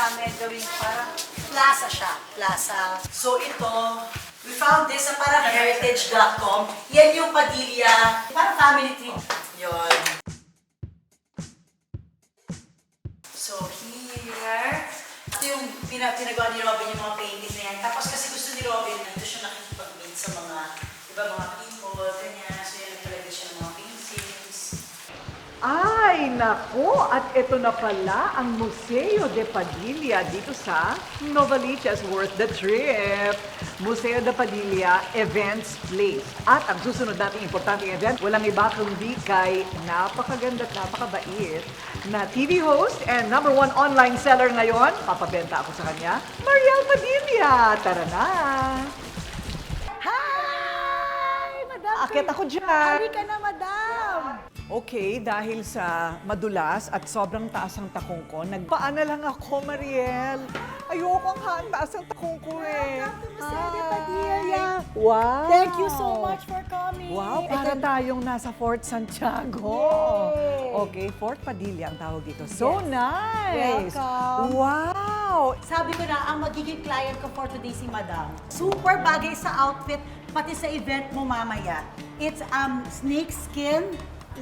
namin gawing parang plaza siya. Plaza. So ito, we found this sa parang heritage.com. Yan yung Padilla. Parang family tree. Yun. So here, ito yung pinagawa ni Robin yung mga painting na yan. Tapos kasi gusto ni Robin, ito siya nakikipag-meet sa mga, iba mga people, ganyan. So yan, nagtalagay siya ng mga paintings. Ay, naku! At ito na pala ang Museo de Padilla dito sa Novaliches. Worth the trip! Museo de Padilla Events Place. At ang susunod nating importanteng event, walang iba kundi kay napakaganda at napakabait na TV host and #1 online seller ngayon. Papabenta ako sa kanya, Mariel Padilla. Tara na! Hi! Madam! Akit ako dyan! Halika na, madam! Okay, dahil sa madulas at sobrang taas ang takong ko, nagpaan na lang ako, Mariel. Ayoko ang taas ang takong ko eh. Welcome to Museo de Padilla. Wow! Thank you so much for coming. Wow, para tayong nasa Fort Santiago. Yay! Okay, Fort Padilla ang tawag dito. So Yes. nice! Welcome. Wow! Sabi ko na, ang magiging client ko for today si Madam. Super bagay sa outfit, pati sa event mo mamaya. It's snake skin,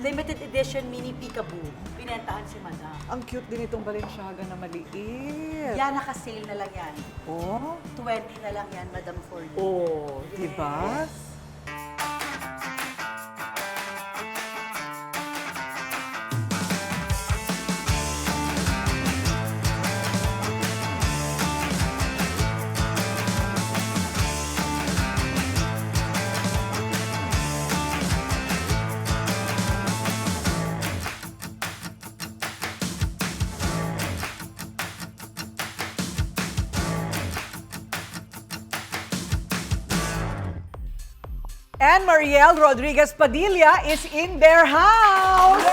limited edition mini peekaboo. Binentahan si Madam. Ang cute din itong Balenciaga na maliit. Yan, naka-sale na lang yan. Oh, 20 na lang yan, Madam, for you. oh, diba? Yes. And Mariel Rodriguez Padilla is in their house!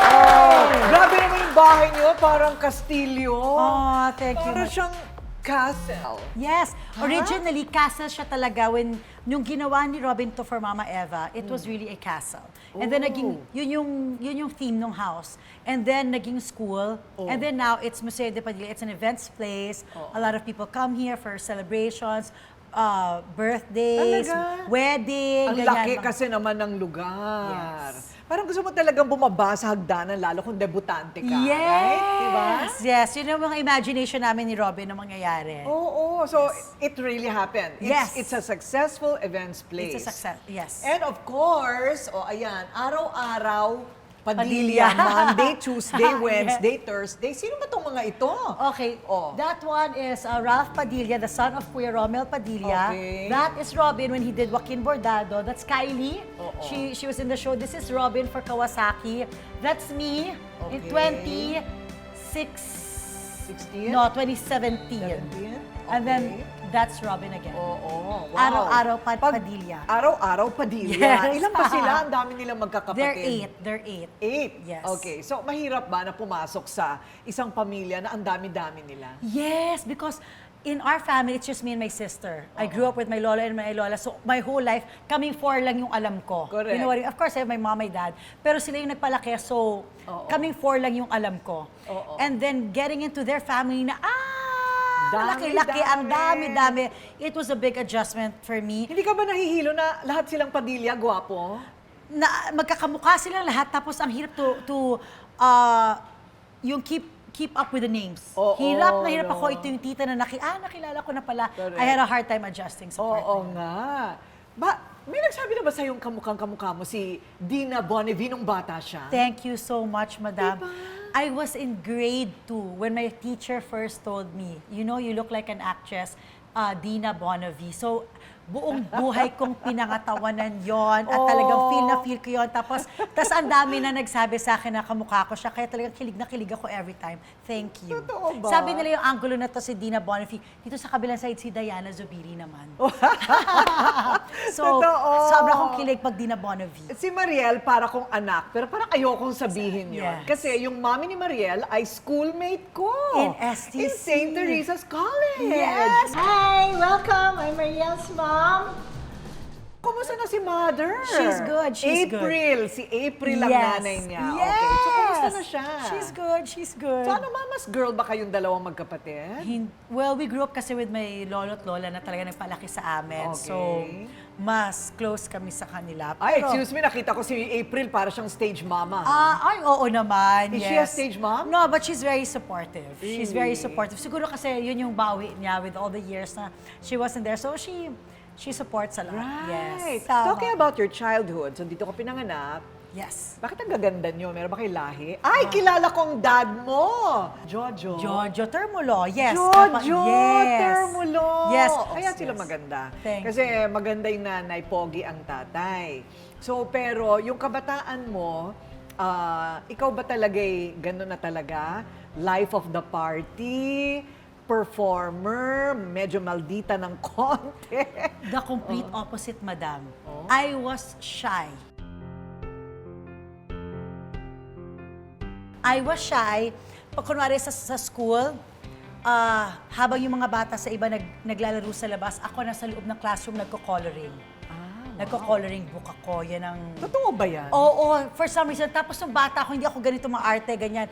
Oh, grabe naman yung bahay niyo, parang kastilyo. Oh, thank you. Parang siyang castle. Yes. Originally, castle siya talaga when yung ginawa ni Robin to for Mama Eva, it was really a castle. And then naging, yun yung theme ng house. And then naging school. And then now it's Museo de Padilla. It's an events place. A lot of people come here for celebrations, birthdays, Talaga? wedding. Ang ganyan. laki kasi naman ng lugar. Yes. Parang gusto mo talagang bumaba sa hagdanan, lalo kung debutante ka. Yes! Right? Diba? Yes, yun yung mga imagination namin ni Robin na mangyayari. Oo, so it really happened. Yes. It's a successful events place. It's a success, yes. And of course, ayan, araw-araw, Padilla, Monday, Tuesday, Wednesday, Thursday. Sino ba itong mga ito? Okay, Oh. that one is Ralph Padilla, the son of Kuya Romel Padilla. Okay. That is Robin when he did Joaquin Bordado. That's Kylie. Oo. She was in the show. This is Robin for Kawasaki. That's me in Okay. 2017. 16? No, 2017. 17? And then Okay. that's Robin again. Oo, wow. Araw-araw Padilla. Araw-araw Padilla. Yes. Ilan ba sila? Ang dami nilang magkakapatid. They're eight. 8? Yes. Okay. So, mahirap ba na pumasok sa isang pamilya na ang dami-dami nila? Yes, because in our family, it's just me and my sister. I grew up with my lola and my lola. So my whole life, kaming four lang yung alam ko. Correct. You know what I mean? Of course, I have my mom, my dad. Pero sila yung nagpalaki, so kaming four lang yung alam ko. Oo. And then getting into their family na, Dami, laki-laki, ang dami. dami-dami. It was a big adjustment for me. Hindi ka ba nahihilo na lahat silang Padilla, gwapo? Na magkakamukha silang lahat, tapos ang hirap yung keep up with the names. Oo, Hirap na hirap no. ako. Ito yung tita na nakilala ko na pala. Correct. I had a hard time adjusting sa part Oo na yun. nga. May nagsabi na ba sa yung kamukha mo si Dina Bonnevie nung bata siya? Thank you so much, Madam. Diba? I was in grade 2 when my teacher first told me, you know, you look like an actress, Dina Bonnevie. So, buong buhay kong pinangatawanan yon at talagang feel ko yon. Tapos ang dami na nagsabi sa akin na kamukha ko siya. Kaya talagang kilig na kilig ako every time. Thank you. Totoo ba? Sabi nila yung angulo na to si Dina Bonnevie. Dito sa kabilang side si Diana Zubiri naman. So, Totoo. sobra akong kilig pag Dina Bonnevie. Si Mariel para kong anak, pero parang ayokong sabihin yon. Yes. Kasi yung mami ni Mariel ay schoolmate ko. In STC. In St. Teresa's College. Yes! Hi! Welcome! I'm Mariel's mom. Kumusta na si Mother? She's good, she's good. April. Si April ang Yes. nanay niya. Yes. Okay. So, kumusta Kamusta na siya? She's good, she's good. So ano, mama's girl ba kayong dalawang magkapatid? Well, we grew up kasi with my lolo at lola na talaga nagpalaki sa amin. Okay. So, mas close kami sa kanila. Ay, Pero- excuse me, nakita ko si April para siyang stage mama. Ay, oo naman. Is yes. she a stage mom? No, but she's very supportive. She's very Really? supportive. Siguro kasi yun yung bawi niya with all the years na she wasn't there. So she supports a lot. Right. Yes. Tama. Talking about your childhood, so dito ka pinanganak, Yes. bakit ang gaganda niyo? Meron ba kayo lahi? Ay, kilala kong dad mo! Jojo. Jojo Termulo. Yes. Jojo Yes. Termulo. Yes. Kaya yes. sila maganda. Thank Kasi maganda yung nanay, pogi ang tatay. So, pero yung kabataan mo, ikaw ba talaga gano'n na talaga? Life of the party, performer, medyo maldita ng konti. The complete opposite, madam. I was shy. I was shy. Pag kunwari sa school, habang yung mga bata sa iba naglalaro sa labas, ako nasa loob ng classroom nagko-coloring. Nagko-coloring book ako. Yan ang... Totoo ba yan? Oo, for some reason. Tapos nung bata ako, hindi ako ganito maarte, ganyan.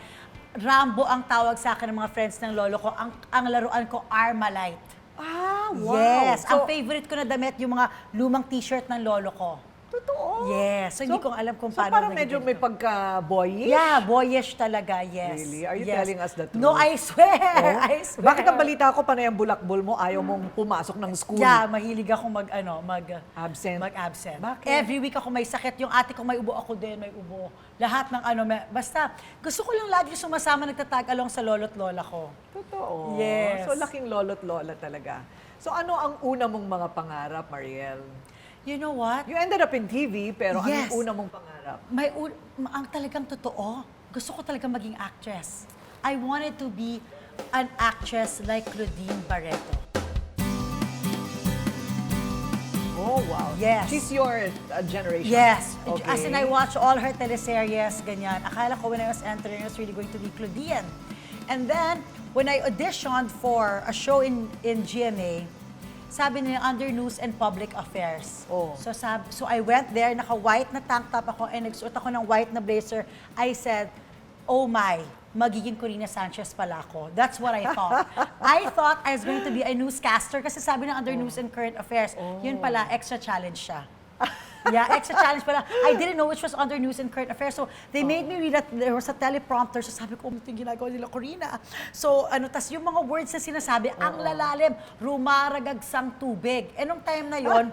Rambo ang tawag sa akin ng mga friends ng lolo ko. Ang laruan ko, Armalite. Ah, wow. Yes. So, Ang favorite ko na damit, yung mga lumang t-shirt ng lolo ko. totoo. Yes. So, hindi ko alam kung paano. So parang naging medyo may ganito. pagka-boyish? Yeah, boyish talaga, yes. Really? Are you Yes. telling us the truth? No, I swear. Oh? I swear. Bakit ang balita ko, panay ang bulakbol mo, ayaw mong pumasok ng school? Yeah, mahilig ako Absent? mag-absent. Bakit? Every week ako may sakit. Yung ate ko may ubo, ako din may ubo. Lahat ng basta, gusto ko lang lagi sumasama, nagtatag along sa lolo't lola ko. Totoo. Yes. So laking lolo't lola talaga. So ano ang una mong mga pangarap, Mariel? You know what? You ended up in TV, pero Yes. anong una mong pangarap? Ang talagang totoo, gusto ko talagang maging actress. I wanted to be an actress like Claudine Barreto. Oh, wow. Yes. She's your generation. Yes. Okay. As in, I watched all her teleseries, ganyan. Akala ko when I was entering, I was really going to be Claudine. And then, when I auditioned for a show in GMA, sabi nila under news and public affairs. Oh. So I went there, naka-white na tank top ako, and nagsuot ako ng white na blazer. I said, oh my, magiging Corina Sanchez pala ako. That's what I thought. I thought I was going to be a newscaster kasi sabi ng under news and current affairs, yun pala, extra challenge siya. Yeah, extra challenge pala. I didn't know which was under news and current affairs. So, they made me read that there was a teleprompter. So, sabi ko, ito yung ginagawa nila, Corina. So, tas yung mga words na sinasabi, ang lalalim, rumaragagsang tubig. Eh, nung time na yon,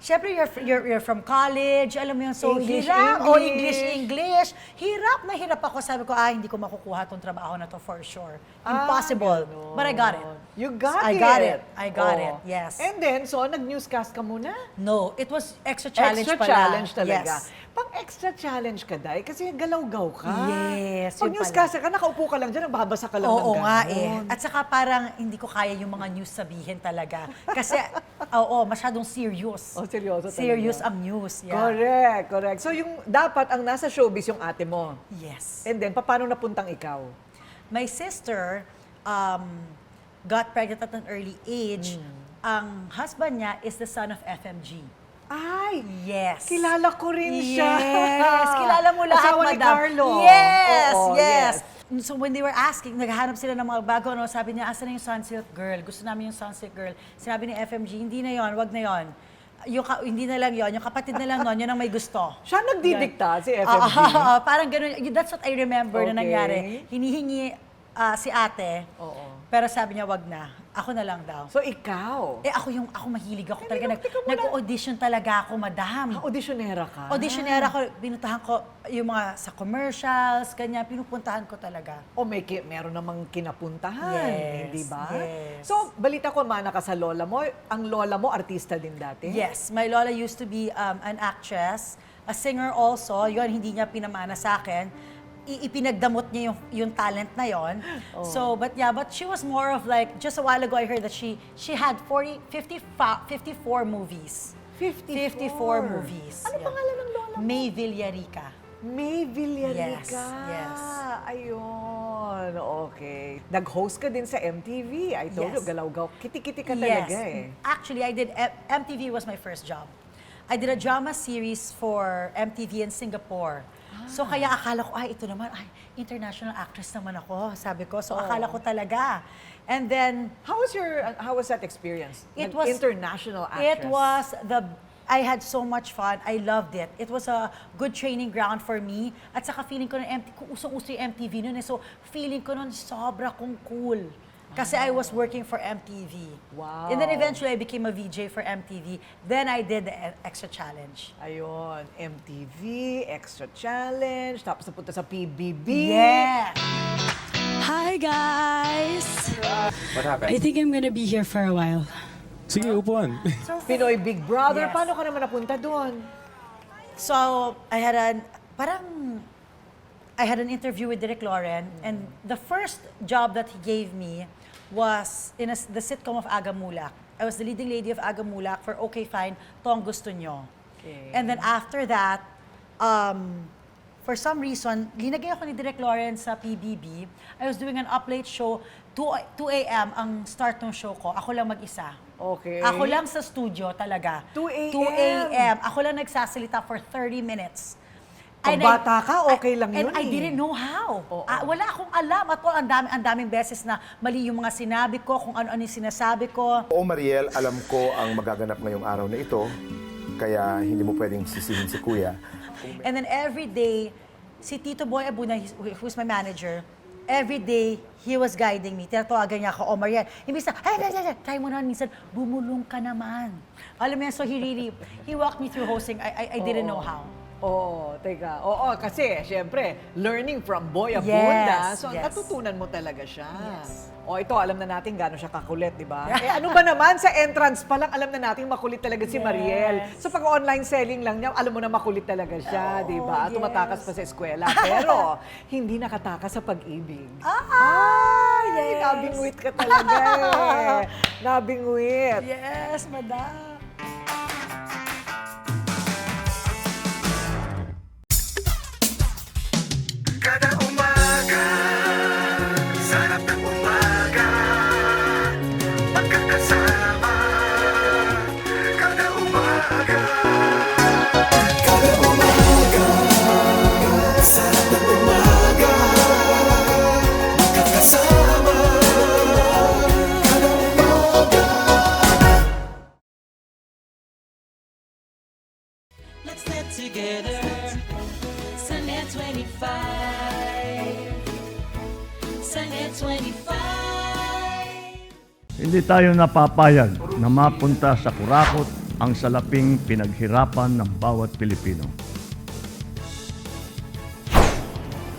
syempre, you're from college, alam mo yun, so English, hirap. English. English. Hirap na hirap ako. Sabi ko, hindi ko makukuha tong trabaho na to for sure. Impossible. Ganon. But I got it. You got I it. got it. I got it, yes. And then, so, nag-newscast ka muna? No, it was extra challenge Extra pala. challenge talaga. Yes. Pang extra challenge ka, Day, kasi galaw-gaw ka. Yes, Pag yun newscaster ka, nakaupo ka lang dyan, nagbabasa ka lang ng Oo ganon. nga eh. At saka parang hindi ko kaya yung mga news sabihin talaga. Kasi, masyadong serious. Oh, seryoso talaga. Serious ang news. Yeah. Correct. So, yung dapat ang nasa showbiz yung ate mo. Yes. And then, paano napuntang ikaw? My sister got pregnant at an early age. Ang husband niya is the son of FMG. Ay! Yes. Kilala ko rin siya. Yes. Kilala mo lahat, Asawa ni madam. Carlo. Yes, Oo, yes. So when they were asking, naghahanap sila ng mga bago, sabi niya, asan na yung Sunsilk Girl? Gusto namin yung Sunsilk Girl. Sinabi ni FMG, hindi na yon, wag na yon. Hindi na lang yon, yung kapatid na lang nun, yun ang may gusto. Siya nagdidikta, si FMG. Parang ganun. That's what I remember na Okay. nangyari. Hinihingi si ate, Oo. pero sabi niya, wag na. Ako na lang daw. So, ikaw? Ako mahilig ako talaga. Nag-audition talaga ako, madam. Auditionera ka? Auditionera ko, pinuntahan ko yung mga sa commercials, ganyan, pinupuntahan ko talaga. O meron namang kinapuntahan, Yes, hindi ba? yes. So, balita ko, mana ka sa lola mo. Ang lola mo, artista din dati? Yes, my lola used to be an actress, a singer also. Yun, hindi niya pinamana sa akin. Ipinagdamot niya yung talent na yon. So, but she was more of like, just a while ago I heard that she had 54 movies. 54 movies. Ano Yeah. pangalan ng lola mo? May Villarica. May Villarica. Yes. Ayun, okay. Nag-host ka din sa MTV. I told Yes. you, galaw-gaw. Kiti-kiti ka talaga eh. Actually, MTV was my first job. I did a drama series for MTV in Singapore. So kaya akala ko, ito naman, international actress naman ako, sabi ko. So akala ko talaga. And then, How was that experience? It was- International actress. I had so much fun. I loved it. It was a good training ground for me. At saka feeling ko kung usong-uso yung MTV noon, so feeling ko noon sobra kong cool. Kasi I was working for MTV. Wow. And then eventually I became a VJ for MTV. Then I did the Extra Challenge. Ayun, MTV, Extra Challenge, tapos napunta sa PBB. Yeah! Hi guys! What happened? I think I'm gonna be here for a while. Sige, upuan. Pinoy Big Brother, Yes. paano ka naman napunta doon? So, I had an interview with Derek Loren, and the first job that he gave me was in the sitcom of Agamulak. I was the leading lady of Agamulak for Okay Fine, Tong Gusto Nyo. Okay. And then after that, for some reason, linagay ako ni Derek Loren sa PBB. I was doing an up-late show, 2 a.m. ang start ng show ko. Ako lang mag-isa. Okay. Ako lang sa studio talaga. 2 a.m. 2 a.m. Ako lang nagsasalita for 30 minutes. Pag And bata ka, okay lang yun And I eh. didn't know how. Oo. Wala akong alam at all. Ang daming beses na mali yung mga sinabi ko, kung ano-ano yung sinasabi ko. Oo, Mariel, alam ko ang magaganap ngayong araw na ito, kaya hindi mo pwedeng sisihin si Kuya. And then every day, si Tito Boy Abuna, who's my manager, every day, he was guiding me. Tinatawagan niya ako, Mariel. Imbis na, try mo naman minsan, bumulong ka naman. Alam mo yan, so he walked me through hosting. I didn't know how. Oo, teka. Oo, kasi, syempre, learning from Boy Abunda, Yes, so yes. natutunan mo talaga siya. O ito, alam na natin gano'n siya kakulit, di ba? Ano ba naman, sa entrance pa lang, alam na natin makulit talaga si Mariel. So pag online selling lang niya, alam mo na makulit talaga siya, di ba? yes. Tumatakas pa sa eskwela. Pero, hindi nakatakas sa pag-ibig. Yes. Nabingwit ka talaga eh. Nabingwit. Yes, madam. Kada umaga, sarap ng umaga, magkakasama. Kada umaga, sarap ng umaga, magkakasama. Kada umaga. Let's get together. Sunday 25. Sunday 25. Hindi tayo napapayag na mapunta sa kurakot ang salaping pinaghirapan ng bawat Pilipino.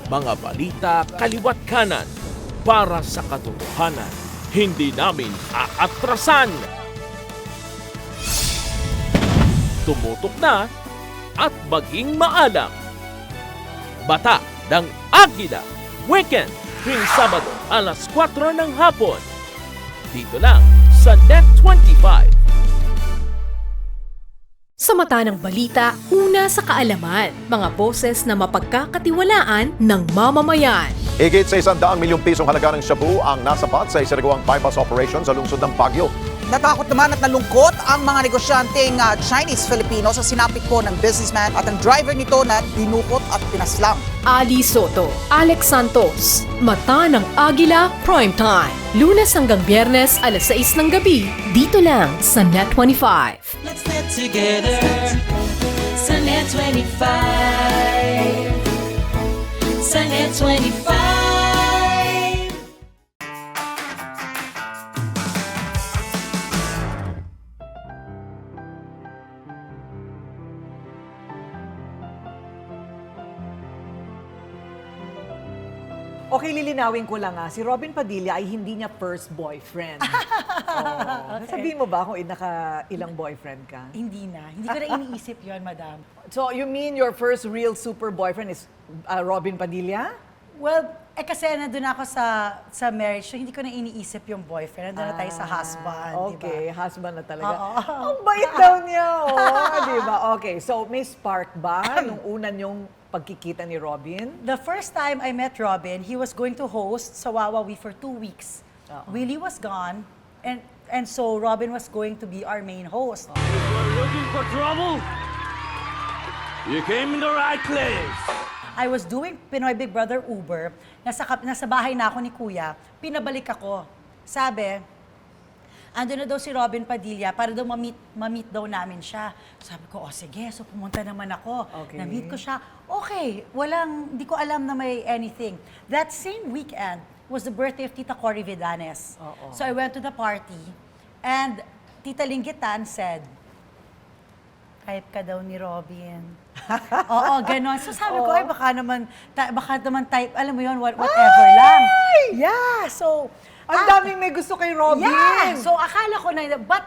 Mga balita kaliwat kanan para sa katotohanan. Hindi namin aatrasan. Tumutok na at maging maalam. Bata ng Agila. Weekend, tuwing Sabado, alas 4 ng hapon. Dito lang sa Net 25. Sa mata ng balita, una sa kaalaman, mga boses na mapagkakatiwalaan ng mamamayan. Higit sa 100 milyong pisong halaga ng shabu ang nasapat sa isinagawang bypass operation sa lungsod ng Baguio. Natakot naman at nalungkot ang mga negosyanteng Chinese-Filipino sa sinapit po ng businessman at ang driver nito na dinukot at pinaslang. Ali Soto, Alex Santos, Mata ng Agila Primetime. Lunes hanggang Biyernes, alas 6 ng gabi, dito lang sa Net 25. Let's get together. Sunday 25. Sunday 25. Okay, lilinawin ko lang si Robin Padilla ay hindi niya first boyfriend. Sabihin mo ba kung ilang boyfriend ka? Hindi na. Hindi ko na iniisip yon, madam. So, you mean your first real super boyfriend is Robin Padilla? Well, kasi nandun ako sa marriage, so hindi ko na iniisip yung boyfriend. Nandun na tayo sa husband, Okay, di ba? husband na talaga. Oo. Ang bait daw niya, di ba? Okay, so may spark ba nung una niyong pagkikita ni Robin? The first time I met Robin, he was going to host sa Wawawi for 2 weeks. Willie was gone, and so Robin was going to be our main host. Looking for trouble? You came in the right place. I was doing Pinoy Big Brother Uber, nasa bahay na ako ni Kuya, pinabalik ako. Sabi, ando na daw si Robin Padilla para daw ma-meet daw namin siya. Sabi ko, sige, so pumunta naman ako. Okay. Na-meet ko siya. Okay, hindi ko alam na may anything. That same weekend was the birthday of Tita Cory Vidanes. So I went to the party and Tita Linggitan said, type ka daw ni Robin. Oo, ganon. So sabi ko, ay baka naman type, alam mo yun, whatever lang. Yeah, so... Ang daming may gusto kay Robin. Yeah, so akala ko na, but,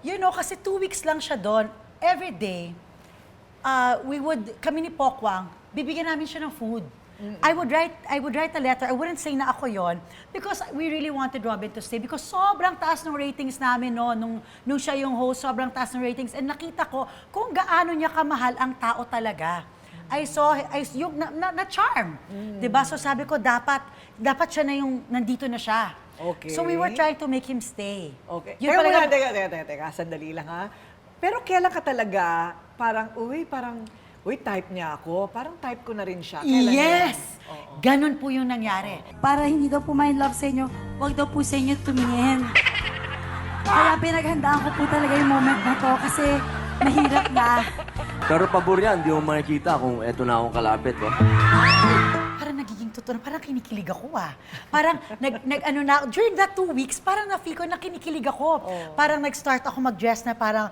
you know, kasi 2 weeks lang siya doon, every day, kami ni Pokwang, bibigyan namin siya ng food. I would write a letter. I wouldn't say na ako yon because we really wanted Robin to stay because sobrang taas ng ratings namin no nung siya yung host, sobrang taas ng ratings and nakita ko kung gaano niya kamahal ang tao talaga. I saw yung na charm. 'Di ba? So sabi ko dapat siya na yung nandito na siya. Okay. So we were trying to make him stay. Okay. Yun Pero pala- teka, sandali lang ha. Pero kailan ka talaga parang type niya ako. Parang type ko na rin siya. Kailan Yes! yan? Ganon po yung nangyari. Para hindi daw po ma-in love sa inyo, huwag daw po sa inyo tumingin. Kaya pinaghandaan ko po talaga yung moment na to kasi mahirap na. Pero pabor yan, di mo makikita kung eto na akong kalapit. Parang nagiging totoo na, parang kinikilig ako Parang during that 2 weeks, parang na-feel ko na kinikilig ako. Parang nag-start ako mag-dress na parang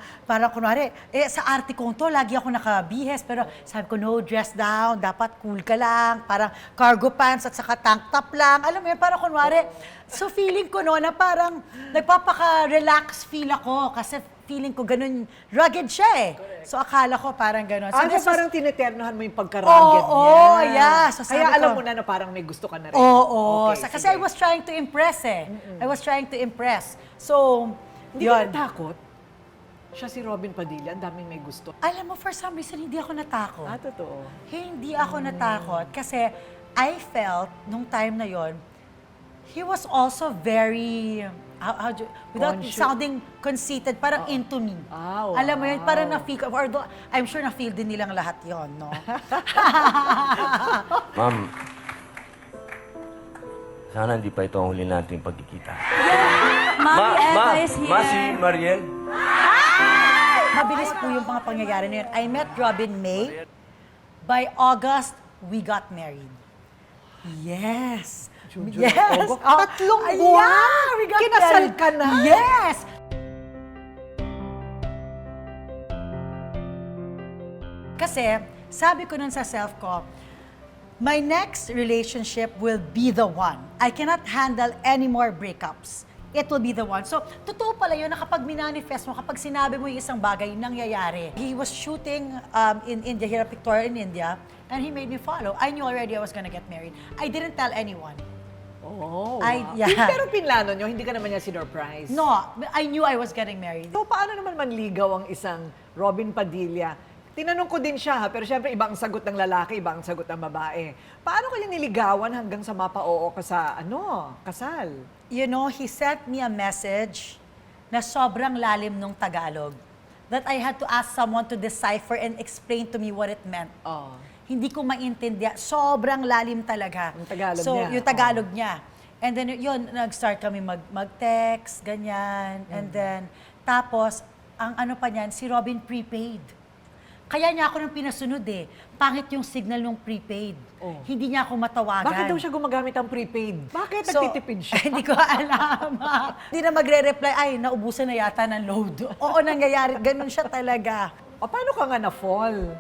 kunwari, sa arte kong to, lagi ako nakabihis, pero sabi ko, no, dress down, dapat cool ka lang, parang cargo pants at saka tank top lang. Alam mo yun, parang kunwari, so feeling ko no, na parang nagpapaka-relax feel ako kasi feeling ko ganun, rugged siya eh. So akala ko parang ganun. So, So parang tineternohan mo yung pagka-rugged niya. Oo, yeah. So, sabi Kaya ko, alam mo na parang may gusto ka na rin. Oo. Okay, Kasi sige. I was trying to impress eh. I was trying to impress. So, Hindi ka natakot? Siya si Robin Padilla, ang daming may gusto. Alam mo, for some reason, hindi ako natakot. Totoo. Hindi ako natakot kasi I felt, nung time na yon, he was also very, without Conscious. sounding conceited, parang into me. Wow. Alam mo yun, parang na-feel ko, although I'm sure na-feel din nilang lahat yon, no? Ma'am, sana hindi pa ito ang huli nating pagkikita. Mommy Eva is here. si Mariel. Mabilis po yung mga pangyayari na yun. I met Robin May. By August, we got married. Yes. Yes. August. 3 buwan? Yeah, we got Kinasal married. ka na? Yes. Kasi, sabi ko nun sa self ko, my next relationship will be the one. I cannot handle any more breakups. It will be the one. So, totoo pala yun na kapag minanifest mo, kapag sinabi mo yung isang bagay, nangyayari. He was shooting in India, here at Victoria in India, and he made me follow. I knew already I was gonna get married. I didn't tell anyone. Oh, Yeah. Pero pinlano nyo, hindi ka naman niya sinurprise. No, I knew I was getting married. So, paano naman manligaw ang isang Robin Padilla? Tinanong ko din siya, pero syempre iba ang sagot ng lalaki, iba ang sagot ng babae. Paano kaya niligawan hanggang sa mapa-oo ka sa, kasal? You know, he sent me a message na sobrang lalim nung Tagalog that I had to ask someone to decipher and explain to me what it meant. Hindi ko maintindihan. Sobrang lalim talaga. Yung Tagalog so, niya. yung Tagalog niya. And then, yun, nag-start kami mag-text, ganyan. And then, tapos, ang ano pa niyan, si Robin prepaid. Kaya niya ako nang pinasunod eh. Pangit yung signal ng prepaid. Hindi niya ako matawagan. Bakit daw siya gumagamit ng prepaid? Bakit So, nagtitipid siya? Hindi ko alam. Hindi na magre-reply, ay, naubusan na yata ng load. Oo, nangyayari. Ganun siya talaga. Paano ka nga na-fall?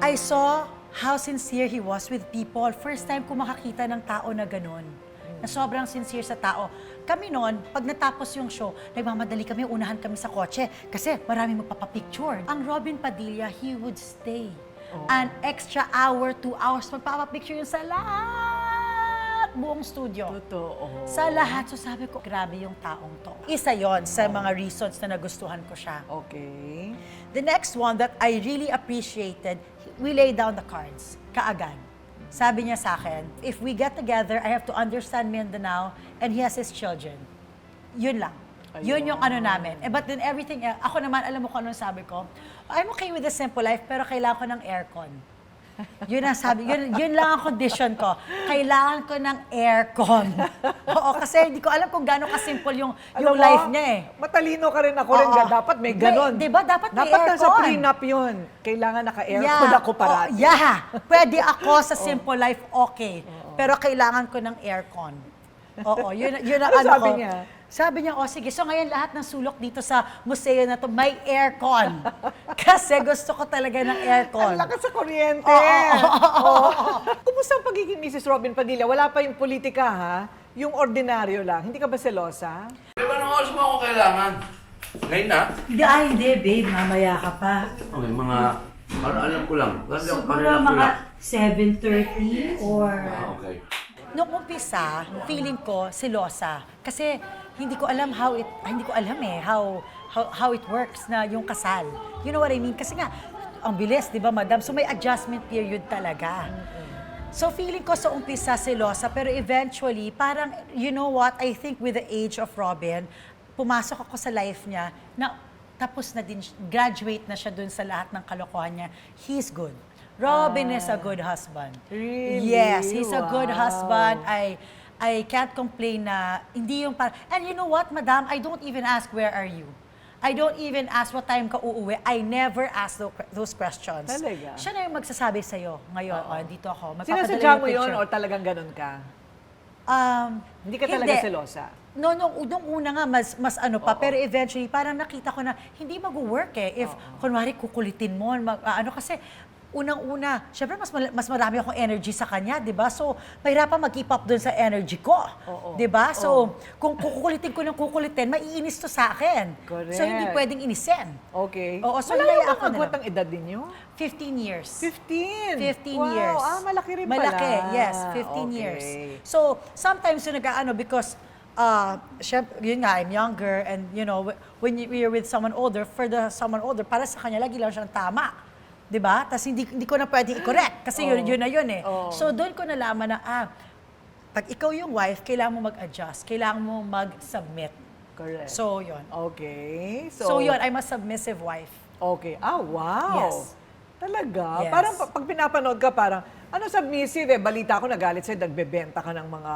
I saw how sincere he was with people. First time ko makakita ng tao na ganun. Na sobrang sincere sa tao. Kami noon, pag natapos yung show, nagmamadali kami, unahan kami sa kotse kasi marami magpapapicture. Ang Robin Padilla, he would stay. An extra hour, 2 hours, magpapapicture yun sa lahat, buong studio. Totoo. Sa lahat. So sabi ko, grabe yung taong to. Isa yon sa mga reasons na nagustuhan ko siya. Okay. The next one that I really appreciated, we laid down the cards, kaagad. Sabi niya sa akin, if we get together, I have to understand Mindanao and he has his children. Yun lang. Yun yung ano namin. But then everything, ako naman, alam mo kung anong sabi ko? I'm okay with the simple life, pero kailangan ko ng aircon. Yun ang sabi, yun lang ang condition ko. Kailangan ko ng aircon. Oo, kasi hindi ko alam kung gaano ka-simple yung life niya eh. Matalino ka rin ako rin. Dapat may ganon. Diba? Dapat may Dapat nasa aircon. prenup yun. Kailangan naka-aircon ako parati. Pwede ako sa simple life, okay. Pero kailangan ko ng aircon. Oo, yun ang Ano ano sabi ko. niya? Sabi niya, sige, so ngayon lahat ng sulok dito sa museo na to may aircon. Kasi gusto ko talaga ng aircon. Ang lakas sa kuryente. Oo. Kumusta ang pagiging Mrs. Robin Padilla? Wala pa yung politika, ha? Yung ordinaryo lang. Hindi ka ba selosa? Pero anong oras mo ako kailangan? Ngayon na? Hindi, babe. Mamaya ka pa. Okay, mga... alam ko lang. Siguro mga 7:30 or... Okay. Nung umpisa, feeling ko selosa kasi hindi ko alam how it works na yung kasal. You know what I mean? Kasi nga ang bilis, 'di ba, madam? So may adjustment period talaga. So feeling ko sa umpisa selosa pero eventually parang you know what? I think with the age of Robin, pumasok ako sa life niya na tapos na din, graduate na siya dun sa lahat ng kalokohan niya. He's good. Robin is a good husband. Really? Yes, he's a good Wow. husband. I can't complain na hindi yung parang... And you know what, madam? I don't even ask, where are you? I don't even ask what time ka uuwi. I never ask those questions. Talaga? Siya na yung magsasabi sa'yo ngayon. Dito ako. Sinasadya mo yun o talagang ganun ka? Hindi ka talaga selosa? No, nung una nga, mas ano pa. Pero eventually, parang nakita ko na hindi mag-work eh. If, kunwari, kukulitin mo, kasi unang-una, syempre mas marami akong energy sa kanya, 'di ba? So, mahirapan mag-keep up doon sa energy ko. 'Di ba? So, kung kukulitin ko ng kukulitin, maiinis to sa akin. Correct. So, hindi pwedeng inisin. Okay. Oo, so Wala hinayaan namang ko na agwat lang. ang edad ninyo? 15 years. 15? 15 wow. years. Malaki rin pala. Malaki, yes. 15 Okay. years. So, sometimes yung because syempre, yun nga, I'm younger and you know, when you're with someone older, someone older, para sa kanya, lagi lang siyang tama. 'Di ba? Tapos hindi ko na pwedeng i-correct kasi yun na yun eh. So doon ko nalaman na pag ikaw yung wife, kailangan mo mag-adjust, kailangan mo mag-submit. Correct. So yun. Okay. So yun, I'm a submissive wife. Okay. Wow. Yes. Talaga? Yes. Parang pag pinapanood ka, parang, ano submissive eh? Balita ko, nagalit sa'yo, nagbebenta ka ng mga,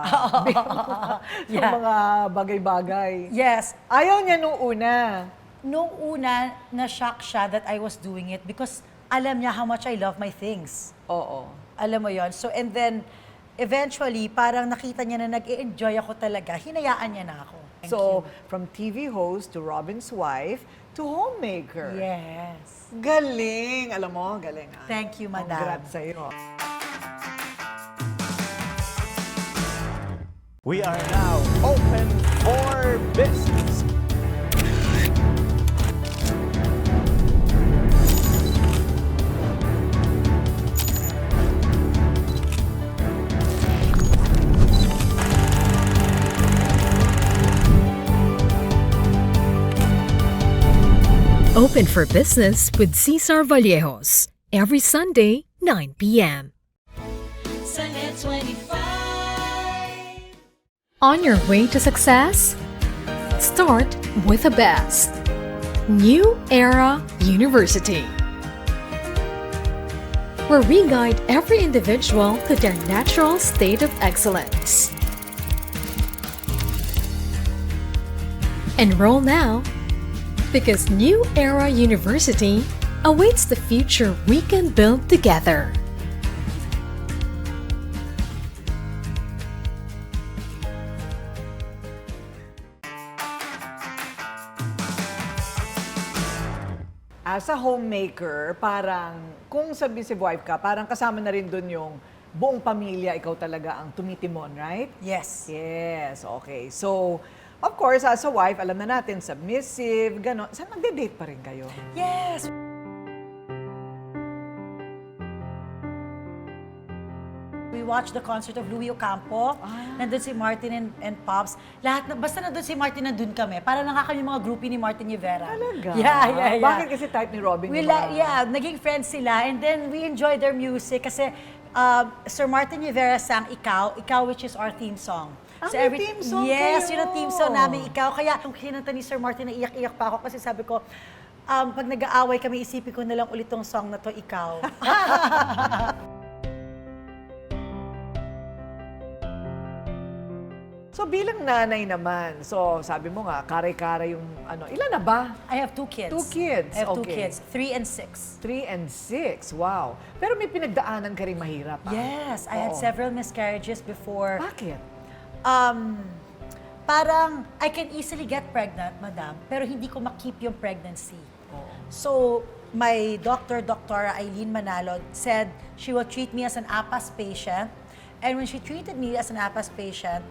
ng mga bagay-bagay. Yes. Ayaw niya nung una. Nung una, na-shock siya that I was doing it because alam niya how much I love my things. Oo. Alam mo yon. So, and then, eventually, parang nakita niya na nag-i-enjoy ako talaga. Hinayaan niya na ako. So, from TV host to Robin's wife to homemaker. Yes. Galing. Alam mo, galing. Thank you, madam. Congrats sa'yo. We are now open for business. Open for Business with Cesar Vallejos. Every Sunday, 9 p.m. Sunday 25. On your way to success? Start with the best. New Era University, where we guide every individual to their natural state of excellence. Enroll now, because New Era University awaits the future we can build together. As a homemaker, parang kung submissive wife ka, parang kasama na rin dun yung buong pamilya, ikaw talaga ang tumitimon, right? Yes. Yes, okay. So, of course, as a wife, alam na natin, submissive, gano'n. Saan nagde-date pa rin kayo? Yes. We watched the concert of Louie Ocampo. Nandun si Martin and Pops. Lahat basta nandun si Martin, nandun kami. Para nakakami yung mga groupie ni Martin Rivera. Talaga? Yeah. Bakit kasi type ni Robin yung mga... Naging friends sila. And then we enjoyed their music kasi Sir Martin Rivera sang Ikaw, which is our theme song. May theme song Yes, kayo. yun ang theme song namin, Ikaw. Kaya nung kinanta ni Sir Martin, naiyak-iyak pa ako kasi sabi ko, pag nag-aaway kami, isipin ko na lang ulit tong song na to, Ikaw. So bilang nanay naman, so sabi mo nga, kare-kare yung ano, ilan na ba? I have 2 kids. 2 kids, I have 2 okay. kids, 3 and 6. 3 and 6, wow. Pero may pinagdaanan ka rin mahirap, ah. Yes, I had Oo. several miscarriages before. Bakit? Parang I can easily get pregnant, madam, pero hindi ko ma-keep yung pregnancy. So, my doctor, Dr. Eileen Manalo, said she will treat me as an APAS patient. And when she treated me as an APAS patient,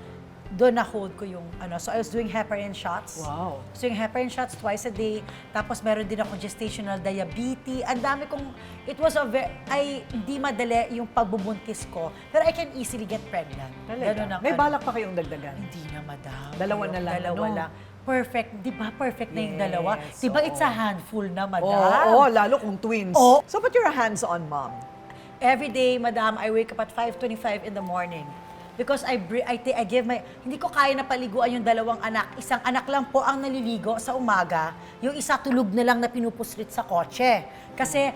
doon na-hold ko yung ano. So, I was doing heparin shots. Wow. So, yung heparin shots twice a day. Tapos, meron din ako gestational diabetes. Ang dami kong, it was hindi madali yung pagbubuntis ko. Pero I can easily get pregnant. Ganun ang May ano. balak pa kayong dagdagan? Hindi na, madam. Dalawa na lang, Dalawa ano? lang. Perfect. Di ba perfect na yung Yes, dalawa? Di ba it's a handful na, madam? Oo, lalo kung twins. Oo. So, but you're a hands-on mom. Every day, madam, I wake up at 5:25 in the morning. Because I give my, hindi ko kaya na paliguan yung dalawang anak. Isang anak lang po ang naliligo sa umaga. Yung isa tulog na lang na pinupuslit sa kotse. Kasi,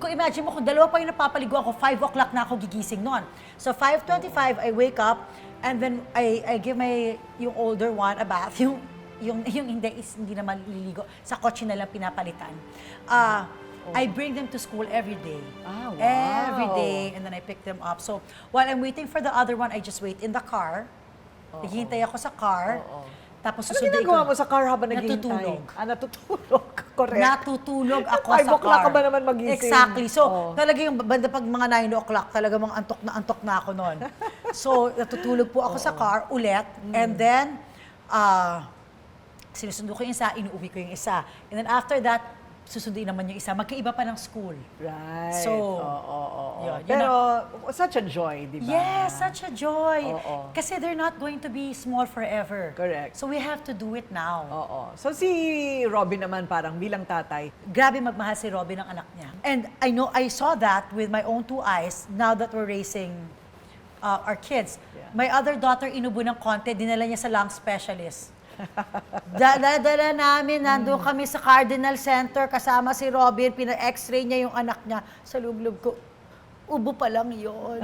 kung imagine mo, kung dalawa pa yung napapaliguan ko, 5 o'clock na ako gigising nun. So, 5:25, I wake up, and then I give yung older one a bath. Yung hindi naman liligo. Sa kotse na lang pinapalitan. I bring them to school every day. Ah, wow. Every day, and then I pick them up. So, while I'm waiting for the other one, I just wait in the car. Naghihintay ako sa car. Tapos Ano susunduin ginagawa ko- mo sa car habang naghihintay? Natutulog. Natutulog. Correct. Natutulog ako 5 sa car. o'clock ka ba naman magising? Exactly. So, Oo. talaga yung banda pag mga 9 o'clock, talaga mga antok na ako noon. So, natutulog po ako sa car ulit. And then, sinusundo ko yung isa, inuuwi ko yung isa. And then after that, susunduin naman yung isa. Magkaiba pa ng school. Right. So, Oo. yun Pero, such a joy, di ba? Yes, such a joy. Oo. Kasi they're not going to be small forever. Correct. So we have to do it now. Oo. So, si Robin naman parang bilang tatay, Grabe magmahal si Robin ang anak niya. And I saw that with my own 2 eyes now that we're raising our kids. Yeah. My other daughter, inubo ng konti, dinala niya sa lung specialist. Dala namin, nandun kami sa Cardinal Center, kasama si Robin, pina-x-ray niya yung anak niya. Sa loob-loob ko, ubo pa lang yun.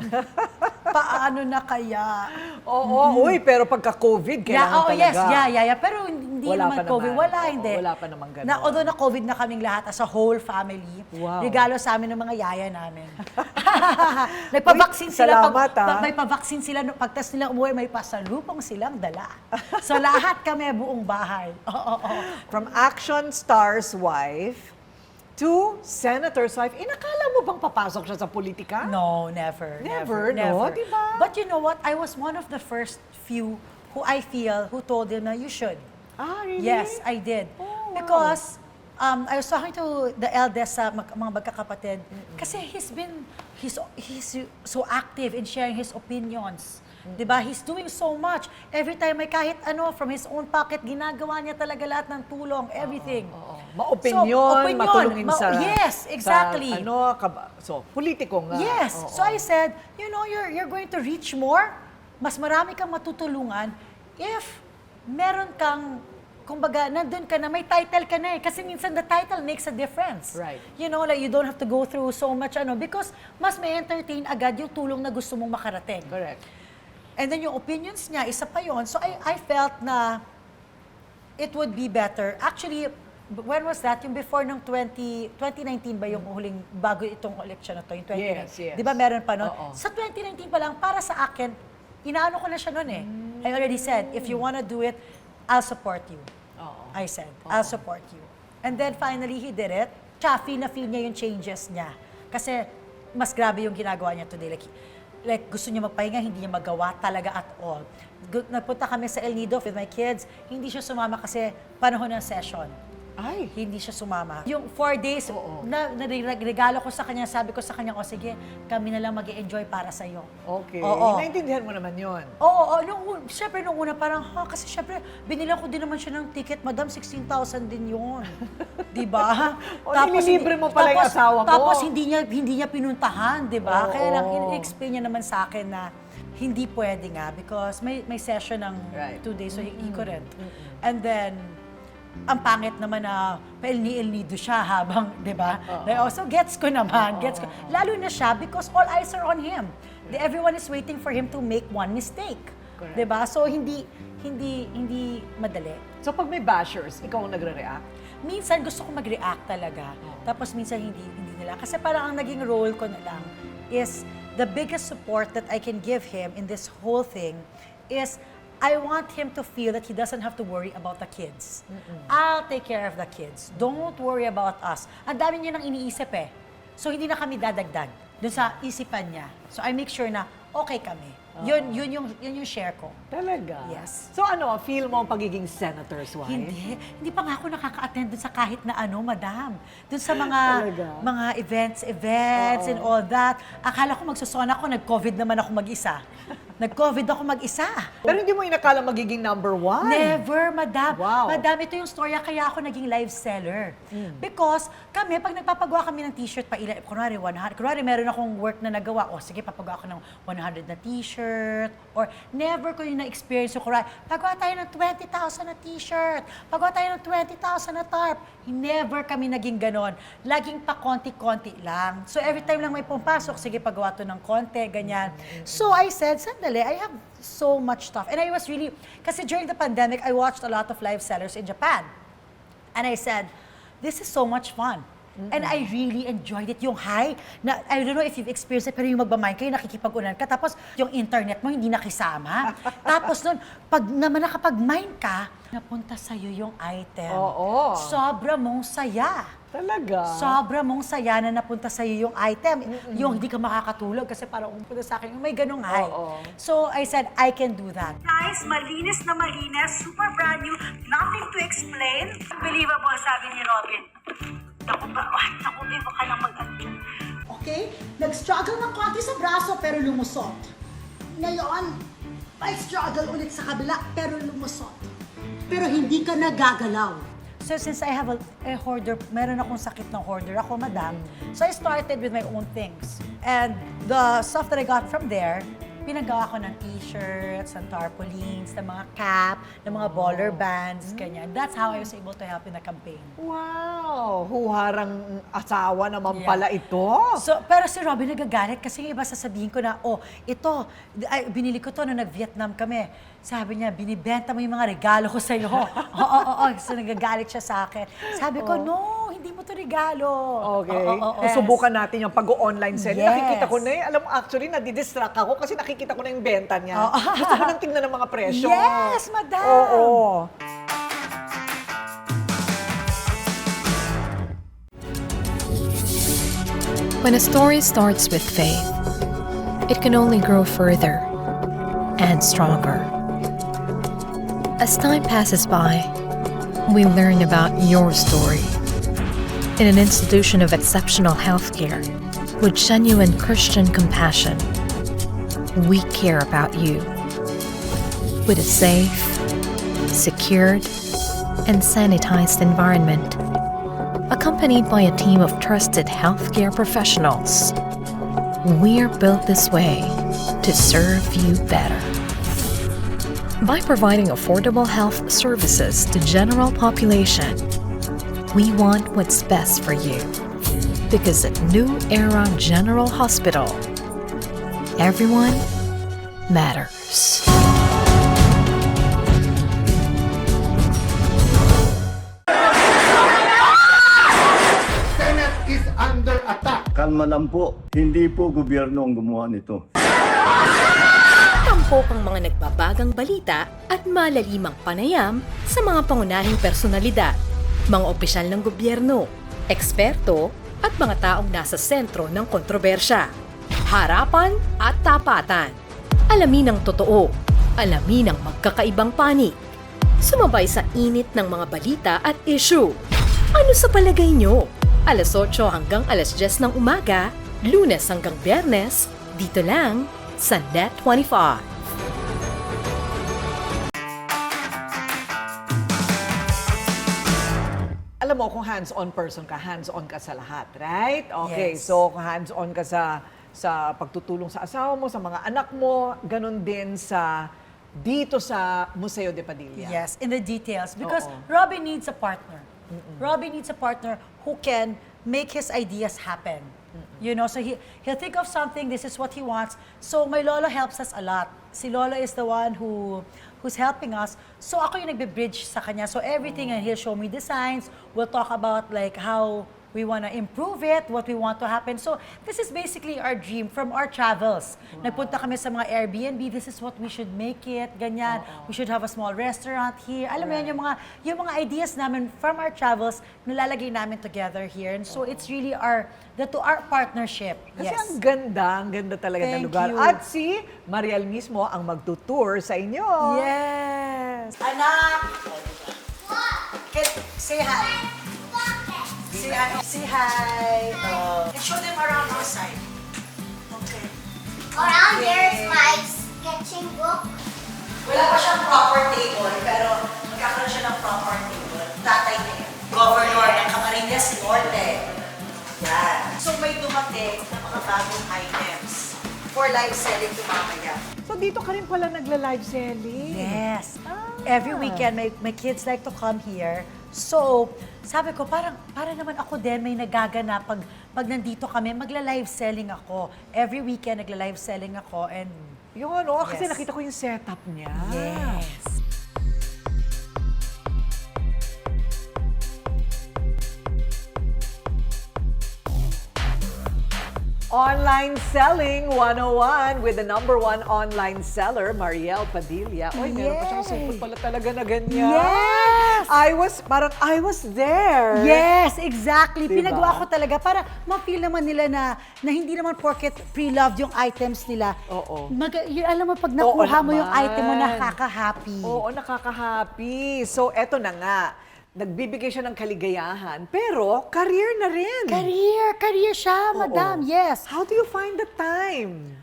Paano na kaya? oo, uy, pero pagka-COVID, kailangan talaga. Yeah. Pero hindi Wala naman pa COVID. naman. Wala, Oo, hindi. wala pa naman ganun. Although na COVID na kaming lahat as a whole family, Wow. regalo sa amin ng mga yaya namin. Nagpa-vaccine sila. salamat, May pa-vaccine sila. Pagtas nilang umuwi, may pasalubong silang dala. So lahat kami, buong bahay. Oo. From action star's wife to senator's wife, inakala mo bang papasok siya sa politika? No, never. Never, no? Diba? But you know what? I was one of the first few who told him na you should. Ah, really? Yes, I did. Oh, wow. Because I was talking to the eldest sa mga magkakapatid. Kasi he's so active in sharing his opinions. Diba? He's doing so much. Every time may kahit ano, from his own pocket, ginagawa niya talaga lahat ng tulong, everything. Ma-opinion, matulungin sa... Yes, exactly. So, politiko nga. Yes. Oo. So I said, you're going to reach more. Mas marami kang matutulungan if meron kang, kumbaga, nandun ka na, may title ka na eh. Kasi minsan the title makes a difference. Right. You don't have to go through so much, because mas may entertain agad yung tulong na gusto mong makarating. Correct. And then yung opinions niya, isa pa yun. So I felt na it would be better. Actually, when was that? Yung before ng 2019 ba yung huling, bago itong election na to, yung 2019? Yes. Di ba meron pa nun? Oo. Sa 2019 pa lang, para sa akin, inaano ko na siya nun eh. I already said, if you wanna do it, I'll support you. I said, I'll support you. And then finally, he did it. Siya, feel niya yung changes niya. Kasi mas grabe yung ginagawa niya today. Like gusto niya magpahinga, hindi niya magawa talaga at all. Nagpunta kami sa El Nido with my kids, hindi siya sumama kasi panahon ng session. Ay. Hindi siya sumama. Yung 4 days, regalo ko sa kanya, sabi ko sa kanya, sige, kami na lang mag-enjoy para sa'yo. Okay. Oo. Naintindihan mo naman yun. Oo, syempre nung una parang, kasi syempre, binilang ko din naman siya ng ticket, madam, 16,000 din yun. Diba? Nililibre mo pala yung asawa mo. Tapos hindi niya pinuntahan, diba? Kaya lang, in-explain niya naman sa akin na hindi pwede nga because may session ng 2 days, so he couldn't. And then, ang pangit naman na pailni-ilnido siya habang, di ba? So, gets ko naman. Gets ko. Lalo na siya because all eyes are on him. Everyone is waiting for him to make one mistake. Di ba? So, hindi madali. So, pag may bashers, ikaw ang nagre-react? Minsan gusto ko mag-react talaga. Tapos minsan hindi nila. Kasi parang ang naging role ko na lang is the biggest support that I can give him in this whole thing is I want him to feel that he doesn't have to worry about the kids. I'll take care of the kids. Don't worry about us. Ang dami niya nang iniisip eh. So hindi na kami dadagdag dun sa isipan niya. So I make sure na okay kami. Yun yung share ko. Talaga? Yes. So ano, feel mo ang pagiging senator's wife? Hindi pa nga ako nakaka-attend dun sa kahit na madam. Dun sa mga events and all that. Akala ko magsusona ako, nag-COVID naman ako mag-isa. Nag-COVID ako mag-isa. Pero hindi mo inakala magiging number 1? Never, madam. Wow. Madam, ito yung storya kaya ako naging live seller. Because kami, pag nagpapagawa kami ng t-shirt, kunwari 100, kunwari meron akong work na nagawa, sige, papagawa ako ng 100 na t-shirt. Or never ko yung na-experience yung kunwari, pagawa tayo ng 20,000 na t-shirt, pagawa tayo ng 20,000 na tarp. Never kami naging ganon. Laging pa konti-konti lang. So every time lang may pumpasok, sige, pagawa to ng konti, ganyan. So I said, sandali, I have so much stuff. And I was really, kasi during the pandemic, I watched a lot of live sellers in Japan. And I said, this is so much fun. And I really enjoyed it. Yung high, na, I don't know if you've experienced it, pero yung magmamine kayo, nakikipag-unan ka, tapos yung internet mo hindi nakisama. Tapos nun, pag naman nakapag-mine ka, napunta sa'yo yung item. Oo. Sobra mong saya. Talaga? Sobra mong saya na napunta sa'yo yung item. Yung hindi ka makakatulog kasi parang umupunta sa akin, may ganong high. So I said, I can do that. Guys, malinis na malinis, super brand new, nothing to explain. Unbelievable, sabi ni Robin. Naku, iba ka lang mag-adjust. Okay? Nag-struggle ng konti sa braso pero lumusot. Ngayon, may struggle ulit sa kabila pero lumusot. Pero hindi ka nagagalaw. So since I have a hoarder, meron akong sakit ng hoarder ako, madam. So I started with my own things. And the stuff that I got from there, pinagawa ko ng t-shirts, ng tarpaulins, ng mga cap, ng mga baller bands, ganyan. That's how I was able to help in the campaign. Wow! Huharang asawa naman pala ito. So, pero si Robin nagagalit kasi yung iba sasabihin ko na, ito, binili ko to nung nag-Vietnam kami. Sabi niya, binibenta mo yung mga regalo ko sa'yo. Oo. So nagagalit siya sa akin. Sabi ko, no, hindi mo to regalo. Okay. Yes. Subukan natin yung pag-online selling. Yes. Nakikita ko na alam mo, actually, nadidistract ako kasi nakikita ko na yung benta niya. Gusto ko nang tingnan ng mga presyo. Yes, madam! Oo. When a story starts with faith, it can only grow further and stronger. As time passes by, we learn about your story. In an institution of exceptional healthcare, with genuine Christian compassion, we care about you. With a safe, secured, and sanitized environment, accompanied by a team of trusted healthcare professionals, we're built this way to serve you better. By providing affordable health services to general population, we want what's best for you. Because at New Era General Hospital, everyone matters. Senate is under attack. Kalma lang po, hindi po gobyerno ang gumawa nito. Tampok ang mga nagbabagang balita at malalimang panayam sa mga pangunahing personalidad, mga opisyal ng gobyerno, eksperto at mga taong nasa sentro ng kontrobersya. Harapan at tapatan. Alamin ang totoo. Alamin ang magkakaibang panig. Sumabay sa init ng mga balita at issue. Ano sa palagay nyo? Alas 8 hanggang alas 10 ng umaga, Lunes hanggang Biyernes, dito lang sa Net 25. Alam mo, kung hands-on person ka, hands-on ka sa lahat, right? Okay, Yes. so kung hands-on ka sa pagtutulong sa asawa mo, sa mga anak mo, ganun din dito sa Museo de Padilla. Yes, in the details. Because Oo. Robin needs a partner. Robin needs a partner who can make his ideas happen. You know, so he'll think of something, this is what he wants. So my Lolo helps us a lot. Si Lolo is the one who's helping us. So ako yung nagbe-bridge sa kanya. So everything, and he'll show me designs. We'll talk about like how we want to improve it, what we want to happen. So this is basically our dream from our travels. Nagpunta kami sa mga Airbnb, this is what we should make it, ganyan. We should have a small restaurant here. Alam mo yan, yung mga ideas namin from our travels, nalalagay namin together here. And so it's really our partnership. Kasi Yes. ang ganda talaga ng Thank lugar. you. At si Mariel mismo ang magtutour sa inyo. Yes! Anak! Say hi. Say hi. And show them around outside. Okay. Around there's my sketching book. Wala pa siyang proper table, pero magkakaroon siya ng proper table. Tatay niya yun. Governor ng Camarines Norte. Yan. So may dumating na mga bagong items for live selling to mamaya. So dito ka rin pala nagla-live selling? Yes. Every weekend, my kids like to come here. So, sabi ko, para naman ako din may nagaganap pag nandito kami, magla-live selling ako. Every weekend, nagla-live selling ako. And Yun, kasi Yes. nakita ko yung setup niya. yes. Online Selling 101 with the #1 online seller, Mariel Padilla. Oy, meron pa siyang Yay! cellphone pala talaga na ganyan. Yes! I was there. Yes, exactly. Diba? Pinagawa ko talaga para ma-feel naman nila na hindi naman porket pre-loved yung items nila. Oo. Alam mo, pag nakuha mo yung naman. item mo, nakaka-happy. Oo, nakaka-happy. So, eto na nga. Nagbibigay siya ng kaligayahan, pero career na rin. Career siya, Oo. madam. Yes. How do you find the time?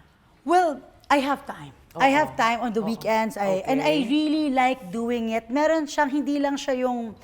Well, I have time. I have time on the weekends. And I really like doing it. Meron siyang, hindi lang siya yung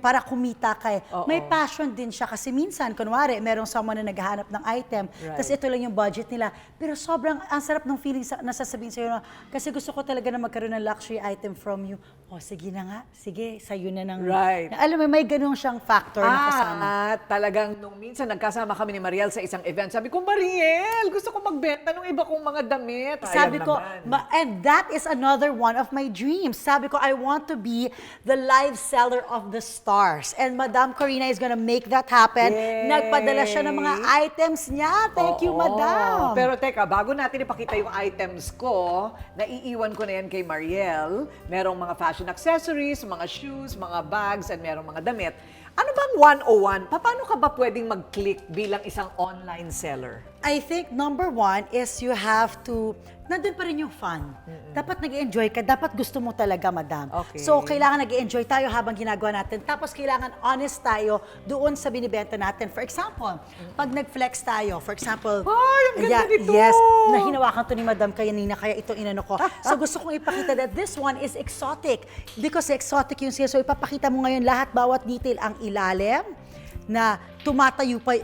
para kumita kay. May passion din siya kasi minsan, kunwari, merong someone na naghahanap ng item, tapos ito lang yung budget nila. Pero sobrang, ang sarap ng feeling na sasabihin sa'yo na, kasi gusto ko talaga na magkaroon ng luxury item from you. O, sige na nga. Sige, sa'yo na ng... Right. Alam mo, may ganung siyang factor na kasama. At talagang nung minsan nagkasama kami ni Mariel sa isang event, sabi ko, Mariel, gusto ko magbenta ng iba kong mga damit. Sabi Ayan ko, naman. and that is another one of my dreams. Sabi ko, I want to be the live seller of the stars. And Madam Corina is gonna make that happen. Yay! Nagpadala siya ng mga items niya. Thank you, Oo. Madam. Pero teka, bago natin ipakita yung items ko, naiiwan ko na yan kay Mariel. Merong mga fashion accessories, mga shoes, mga bags, and merong mga damit. Ano bang 101? Paano ka ba pwedeng mag-click bilang isang online seller? I think number one is you have to, nandun pa rin yung fun. Dapat nag-enjoy ka, dapat gusto mo talaga, madam. Okay. So, kailangan nag-enjoy tayo habang ginagawa natin. Tapos, kailangan honest tayo doon sa binibenta natin. For example, pag nag-flex tayo, for example, Ay, ang ganda nito! Yes, na hinawakan to ni madam kanina, kaya ito inano ko. So, gusto kong ipakita that this one is exotic. Because exotic yung siya. So, ipapakita mo ngayon lahat, bawat detail, ang ilalim, na tumatayo pa,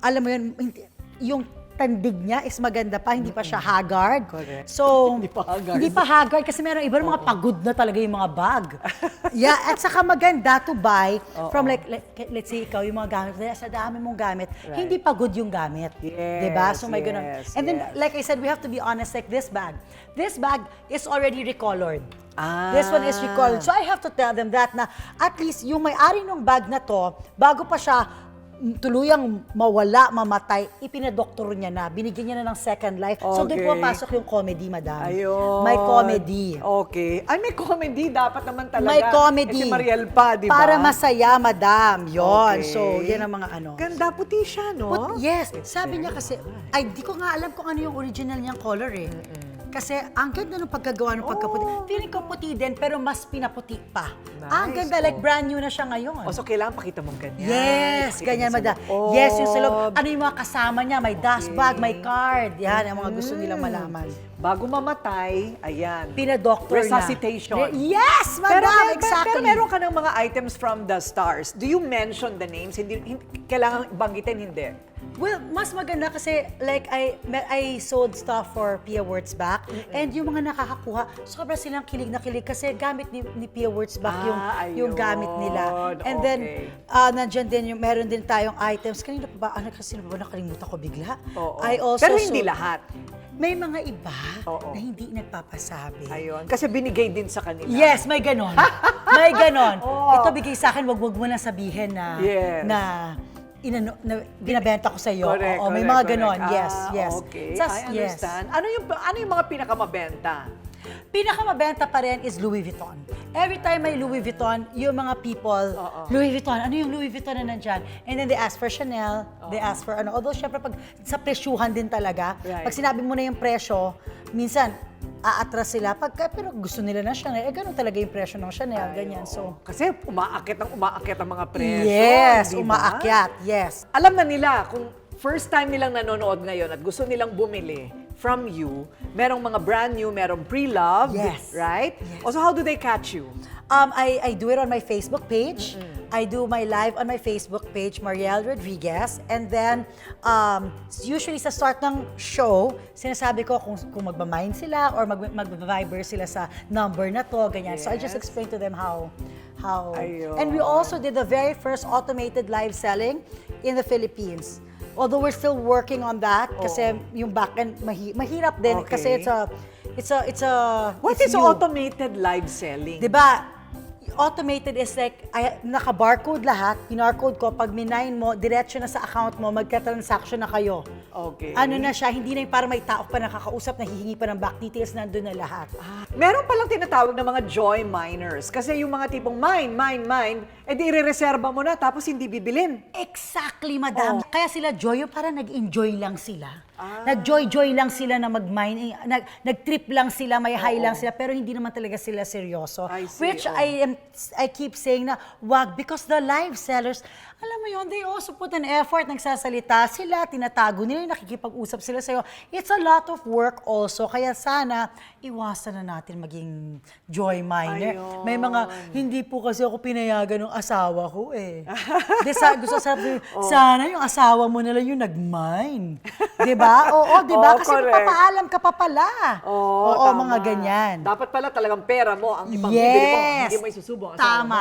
alam mo yun, yung tandig niya is maganda pa, hindi pa siya haggard. Correct. So, Hindi pa haggard. Hindi pa haggard kasi meron iba mga pagod na talaga yung mga bag. Yeah, at saka maganda to buy from let's say ikaw yung mga gamit, sa dami mong gamit, hindi pagod yung gamit. Yes, diba? So may ganun. yes, And then, yes. like I said, we have to be honest, like this bag. This bag is already recolored. Ah. This one is recolored. So I have to tell them that na at least yung may-ari ng bag na to, bago pa siya tuluyang mawala, mamatay, ipinadoktor niya na, binigyan niya na ng second life. So doon Okay. pumapasok yung comedy, madam. Ayun. May comedy. Okay. Ay, may comedy. Dapat naman talaga. May comedy. Eh, si Mariel pa, di ba? Para masaya, madam. Yon. Okay. So, yan ang mga ano. Ganda, puti siya, no? Yes. Sabi niya kasi, ay, di ko nga alam kung ano yung original niyang color eh. Kasi ang ganda ng pagkagawa ng pagkaputi. Feeling ko puti din, pero mas pinaputi pa. Ang ganda, like brand new na siya ngayon. So, kailangan pakita mong ganyan. Yes, Pakita ganyan, mo sa madam. loob. Yes, yung sa loob. Ano yung mga kasama niya? May dust bag, may card. Yan, ang mga gusto nilang malaman. Bago mamatay, ayan. Pinadoktor na. Resuscitation. Yes, madam, exactly. Pero meron ka ng mga items from the stars. Do you mention the names? Hindi kailangan banggitin, hindi? Well, mas maganda kasi like I sold stuff for Pia Wurtzbach and yung mga nakakakuha, sobra silang kilig na kilig kasi gamit ni Pia Wurtzbach yung gamit nila. And then, nandyan din yung, meron din tayong items. Kanina pa ba, kasi nakalimutan ko bigla. I also Pero hindi lahat. May mga iba na hindi nagpapasabi. Ayun. Kasi binigay din sa kanila. Yes, may ganon. May ganon. Ito bigay sa akin, wag mo lang sabihin na binabenta ko sa iyo. Correct, may mga correct. ganon. Yes, yes. Okay, I understand. Ano yung mga pinakamabenta? Pinakamabenta pa rin is Louis Vuitton. Every time may Louis Vuitton, yung mga people, Louis Vuitton, ano yung Louis Vuitton na nandyan? And then they ask for Chanel, they ask for ano. Although syempre pag sa presyuhan din talaga, pag sinabi mo na yung presyo, minsan aatras sila. Pero gusto nila ng Chanel, ganun talaga yung presyo ng Chanel, ganyan. So, kasi umaakit ang mga presyo. Yes, diba? umaakyat, yes. Alam na nila kung first time nilang nanonood ngayon at gusto nilang bumili from you, merong mga brand new, merong pre-loved, right? Yes. Also, how do they catch you? I do it on my Facebook page. I do my live on my Facebook page, Mariel Rodriguez. And then, usually sa start ng show, sinasabi ko kung magmamind sila or mag-viber sila sa number na to, ganyan. So I just explain to them how. And we also did the very first automated live selling in the Philippines. Although we're still working on that kasi yung backend mahirap din kasi it's a What is automated live selling? 'Di ba? Automated is like, naka-barcode lahat, pinarcode ko, pag minine mo, diretso na sa account mo, magka-transaction na kayo. Okay. Ano na siya, hindi na yung parang may tao pa nakakausap, nahihingi pa ng back details, nandun na lahat. Meron palang tinatawag na mga joy miners. Kasi yung mga tipong mine, edi i-reserva mo na tapos hindi bibilin. Exactly, madam. Kaya sila joy, yung parang nag-enjoy lang sila. Nag-joy-joy lang sila na mag-mine, nag-trip lang sila, may high lang sila, pero hindi naman talaga sila seryoso. Which I keep saying na, wag, because the live sellers, alam mo yun, they also put an effort, nagsasalita sila, tinatago nila, nakikipag-usap sila sa'yo. It's a lot of work also, kaya sana, iwasan na natin maging joy miner. May mga, hindi po kasi ako pinayagan ng asawa ko eh. Gusto sabi, sana yung asawa mo na lang yung nag-mine. Diba? Oo, diba? Kasi papaalam ka pa pala. Oo, mga ganyan. Dapat pala talagang pera mo ang ibang bibili mo. Hindi mo isusubong asawa mo. Tama.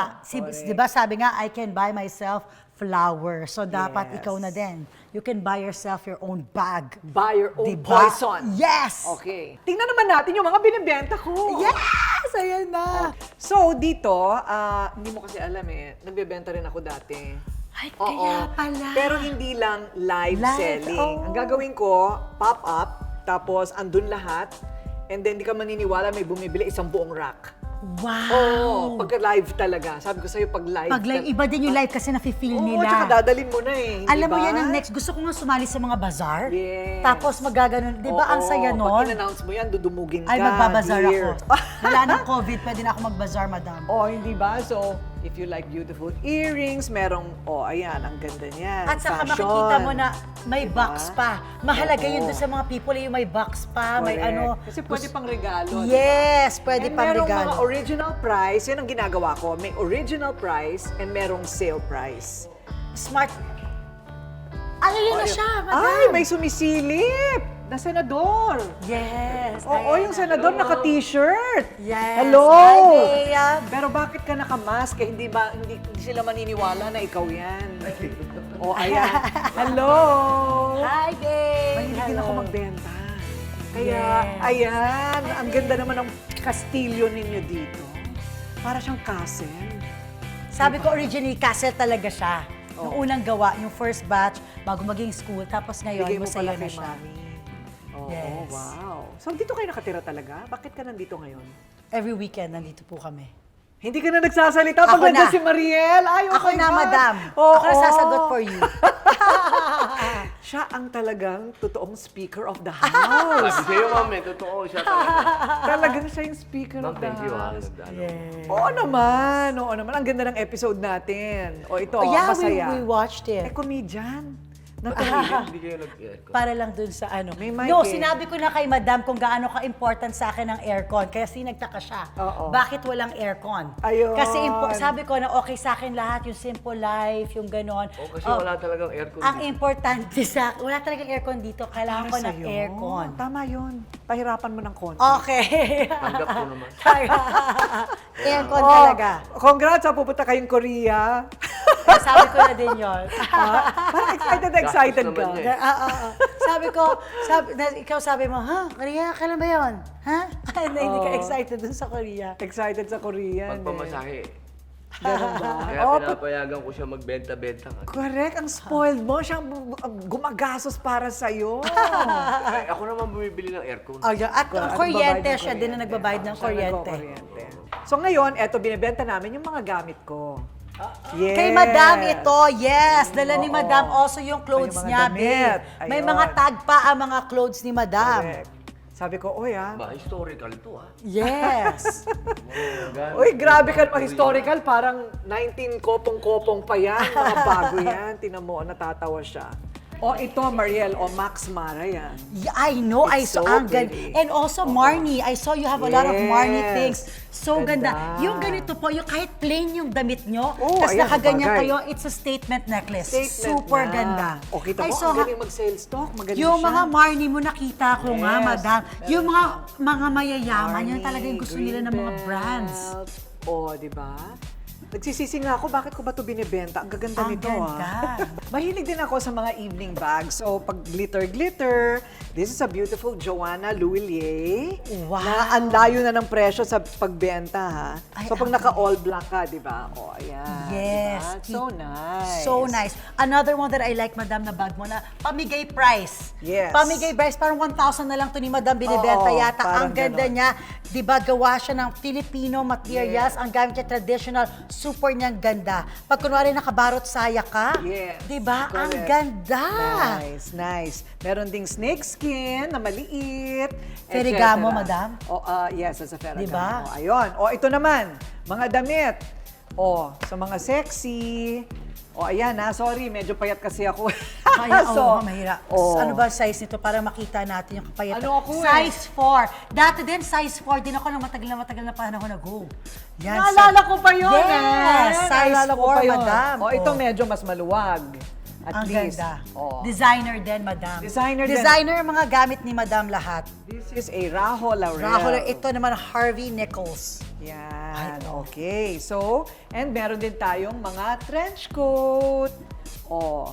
Diba sabi nga, I can buy myself flowers. So dapat ikaw na din. You can buy yourself your own bag. Buy your own poison. Yes! Okay. Tingnan naman natin yung mga binibenta ko. Yes! Ayan na. So dito, hindi mo kasi alam nagbebenta rin ako dati. Ay, kaya pala. Pero hindi lang live selling. Ang gagawin ko, pop-up, tapos andun lahat, and then di ka maniniwala may bumibili isang buong rack. Wow! Oo, pagka-live talaga. Sabi ko sa'yo, pag-live. Iba din yung live kasi nafe-feel nila. Oo, tsaka dadalhin mo na eh. Alam mo yan ang next. Gusto ko nga sumali sa mga bazaar. Yes. Tapos magaganon. Di ba ang saya nun? Pag in-announce mo yan, dudumugin ka. Ay, magbabazar ako. Wala nang COVID, pwede na ako magbazar, madam. Hindi ba? So, if you like beautiful earrings, merong, ayan, ang ganda niyan. At saka makikita mo na may box pa. Mahalaga yun doon sa mga people, yung may box pa, may ano. Kasi pwede pang regalo. Yes, pwede pang regalo. And merong mga original price, yun ang ginagawa ko. May original price and merong sale price. Smart. Yun na siya, madam. Ay, may sumisilip na senador. Yes. Yung senador naka-t-shirt. Yes. Hello. Hi, pero bakit ka naka-mask? Hindi sila maniniwala na ikaw yan. Ayan. Hello. Hi, babe. Mahilig din ako magbenta. Kaya, ayan, ang ganda naman ng kastilyo ninyo dito. Para siyang castle. Sabi ko, originally, castle talaga siya. Yung unang gawa, yung first batch, bago maging school, tapos ngayon, bigay mo pala masaya na kay siya. Mami. Yes. Wow. So, dito kayo nakatira talaga? Bakit ka nandito ngayon? Every weekend, nandito po kami. Hindi ka na nagsasalita pag nandiyan si Mariel? Ay, Ako na, God. madam. Ako na sasagot for you. siya ang talagang totoong speaker of the house. Sabi sa'yo, ma'am, totoo siya talaga. Talagang siya yung speaker Ma'am, of the thank you, ha. house. Yeah. Oo naman. Ang ganda ng episode natin. O ito, Oh, yeah, masaya. we watched it. Comedian. Hindi kayo nag-aircon. Para lang dun sa ano. May mic No, eh. sinabi ko na kay Madam kung gaano ka-important sa akin ang aircon. Kasi nagtaka siya. Oo. Bakit walang aircon? Ayun. Kasi sabi ko na okay sa akin lahat, yung simple life, yung ganon. O, kasi wala talagang aircon Ang dito. importante sa akin, wala talagang aircon dito. Kailangan ko ng sa'yo. aircon. Tama yun. Pahirapan mo ng konti. Okay. Tanggap ko naman. Aircon Oh, talaga. Congrats, pupunta kayong Korea. Sabi ko na din yun. Parang excited Gastos ka. naman niya Sabi ko, ikaw sabi mo, ha? Korea, kailan ba yun? Ha? Hindi ka excited dun sa Korea. Excited sa Korea. Pagpamasahe. Ganun ba? Kaya Oh, pinapayagan ko siya magbenta-benta. correct. Ang spoiled mo. Siyang gumagastos para sa'yo. Ay, ako naman bumibili ng aircon. At kuryente, siya din na nagbabayad ng kuryente. So ngayon, eto, binibenta namin yung mga gamit ko. Yes. Kay Madam ito, yes. Dala ni Madam also yung clothes Yung mga niya, damit. babe. May Ayun. mga tag pa ang mga clothes ni Madam. Correct. Sabi ko, oy Ba, historical to, ha? Yes. Uy, grabe ka naman historical. Parang 19 kopong-kopong pa yan. Mga bago yan. Tinan mo, natatawa siya. O ito, Mariel, o Max Mara yan. Yeah, I know, I It's saw. so Ang ganda. pretty. And also, Marnie. I saw you have a lot of Marnie Yes. things. So Ganda. ganda. Yung ganito po, yung kahit plain yung damit nyo, Oh, tapos ayan, nakaganyan bagay. kayo, it's a statement necklace. Statement Super na. ganda. O, kita I mo, saw ang galing mag-sales talk. Magaling yung siya. mga Marnie mo nakita ko nga, Yes. Madam. Yung mga mayayaman, yun Marnie, talaga yung gusto nila ng mga brands. Greenbelt. O, di ba? Nagsisisi nga ako, bakit ko ba ito binibenta? Ang gaganda Ang nito, ganda. Mahilig din ako sa mga evening bags. So, pag glitter-glitter, this is a beautiful Joanna Louillier. Wow. Na ang layo na ng presyo sa pagbenta, ha? Ay, So, pag ang- naka-all black ka, di ba? O, ayan. Yes. Diba? So nice. So nice. Another one that I like, Madam, na bag mo na pamigay price. Yes. Pamigay price, parang 1,000 na lang to ni Madam binibenta Oo, yata. parang Ang ganda ganon. niya. Di ba, gawa siya ng Filipino materials. Ang gamit niya traditional. Super niyang ganda. Pag kunwari nakabarot saya ka, Yes, di ba? Ang correct. ganda. Nice, nice. Meron ding snake skin na maliit. Ferragamo, etc. Madam? Yes, it's a Ferragamo. Diba? Ayun. Ito naman, mga damit. Sa mga sexy. Ayan ha. Sorry, medyo payat kasi ako. Kaya, So, mahirap. oh. Ano ba size nito para makita natin yung kapayatan? Ano ako Size 4. Dati din, size 4 din ako ng matagal na panahon ago. Yan, Naalala ko pa yun. Yes, size Naalala ko 4, pa yun. Madam. Ito medyo mas maluwag. At Ang least. ganda. Oh. Designer din, Madam. Designer din. Designer yung mga gamit ni Madam lahat. This is a Rajo Laurel. Rahul, ito naman Harvey Nichols. Yan, okay. So, and meron din tayong mga trench coat.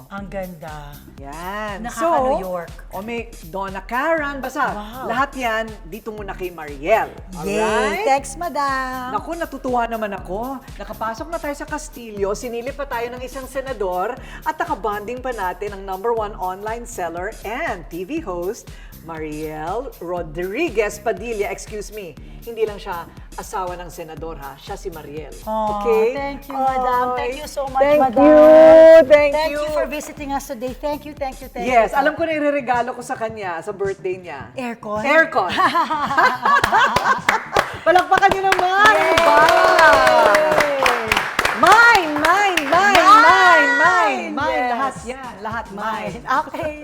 Ang ganda. Yan. Nakaka-New York. May Donna Karan. Basta, Wow. lahat yan, dito muna kay Mariel. Yay! Alright? Thanks, Madam. Naku, natutuwa naman ako. Nakapasok na tayo sa Castillo, sinilip pa tayo ng isang senador at nakabanding pa natin ang #1 online seller and TV host, Mariel Rodriguez Padilla. Excuse me, hindi lang siya asawa ng senador, ha? Siya si Mariel. Oh, Okay? thank you, Madam. Thank you so much, Thank Madam. you. Thank Thank you. you for visiting us today. Thank you, thank you, thank you. Yes, alam ko na ireregalo ko sa kanya sa birthday niya. Aircon? Aircon. Palakpakan niyo naman. Diba? Mine. Mine! Lahat Yes. yan. Lahat mine. Okay.